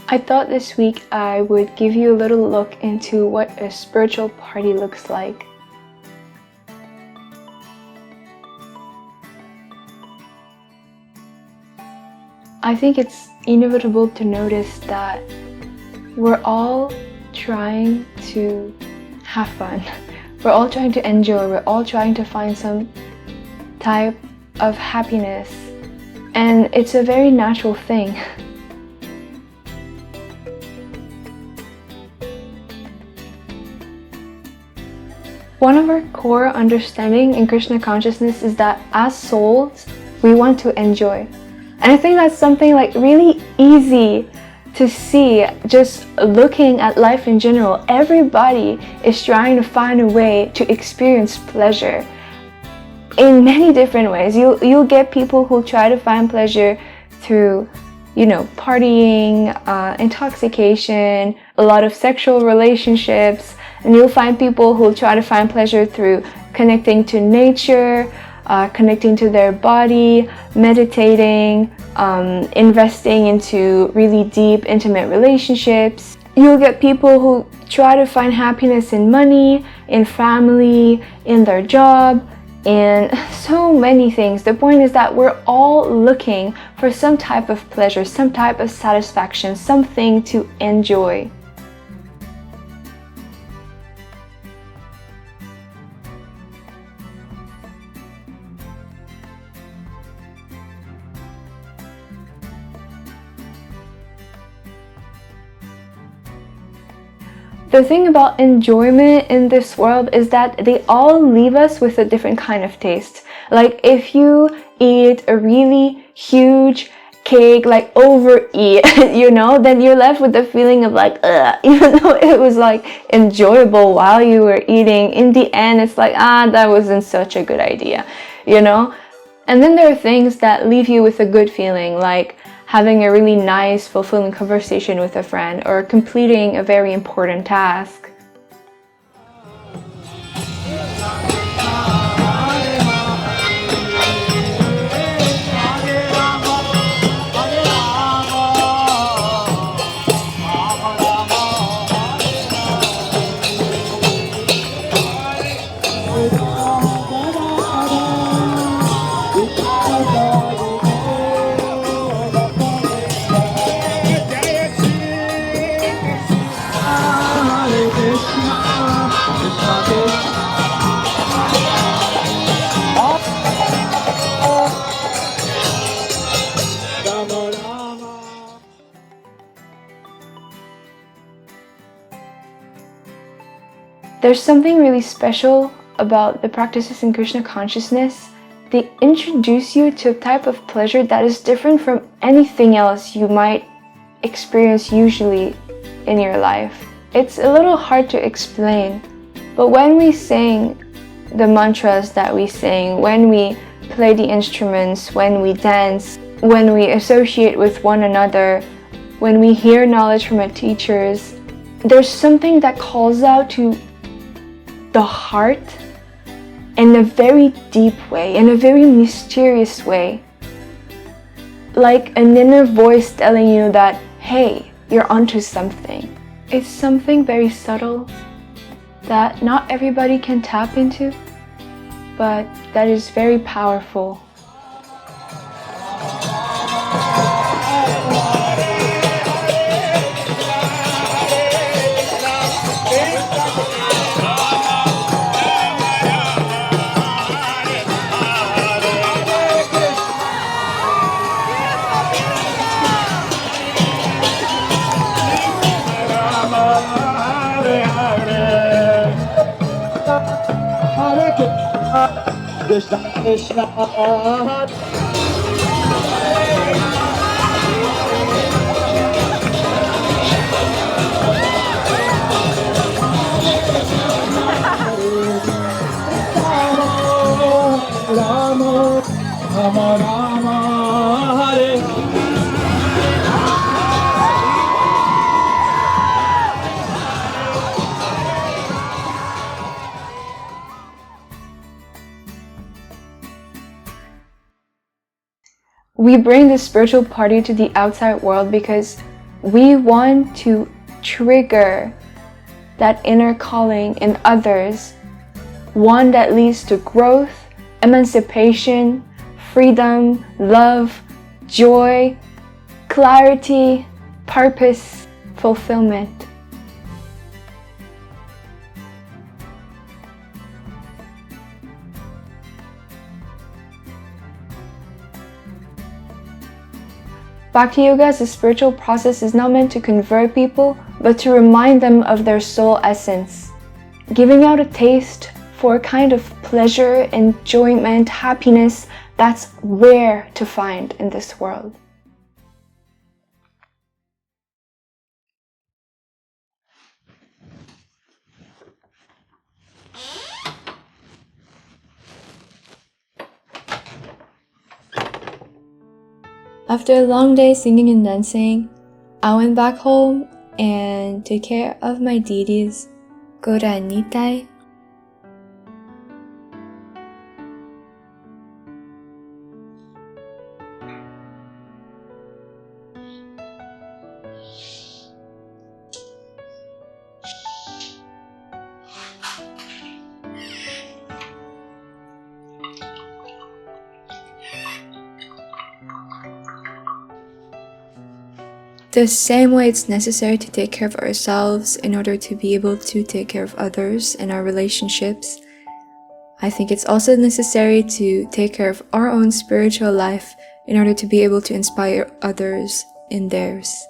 I thought this week I would give you a little look into what a spiritual party looks like. I think it's inevitable to notice that we're all trying to have fun. We're all trying to enjoy. We're all trying to find some type of happiness. And it's a very natural thing. One of our core understanding in Krishna consciousness is that as souls, we want to enjoy. And I think that's something like really easy to see just looking at life in general. Everybody is trying to find a way to experience pleasure in many different ways. You'll get people who try to find pleasure through, partying, intoxication, a lot of sexual relationships, and you'll find people who try to find pleasure through connecting to nature, connecting to their body, meditating, investing into really deep, intimate relationships. You'll get people who try to find happiness in money, in family, in their job, and so many things. The point is that we're all looking for some type of pleasure, some type of satisfaction, something to enjoy. The thing about enjoyment in this world is that they all leave us with a different kind of taste. Like if you eat a really huge cake, like overeat, then you're left with the feeling of like, ugh, even though it was like enjoyable while you were eating, in the end it's like, that wasn't such a good idea, And then there are things that leave you with a good feeling, like having a really nice, fulfilling conversation with a friend, or completing a very important task. There's something really special about the practices in Krishna consciousness. They introduce you to a type of pleasure that is different from anything else you might experience usually in your life. It's a little hard to explain, but when we sing the mantras that we sing, when we play the instruments, when we dance, when we associate with one another, when we hear knowledge from our teachers, there's something that calls out to the heart in a very deep way, in a very mysterious way. Like an inner voice telling you that, hey, you're onto something. It's something very subtle that not everybody can tap into, but that is very powerful. Krishna Krishna Rama Rama Rama Hare. We bring the spiritual party to the outside world because we want to trigger that inner calling in others, one that leads to growth, emancipation, freedom, love, joy, clarity, purpose, fulfillment. Bhakti Yoga as a spiritual process is not meant to convert people, but to remind them of their soul essence, giving out a taste for a kind of pleasure, enjoyment, happiness that's rare to find in this world. After a long day singing and dancing, I went back home and took care of my deities, Gora and Nitai. The same way it's necessary to take care of ourselves in order to be able to take care of others in our relationships, I think it's also necessary to take care of our own spiritual life in order to be able to inspire others in theirs.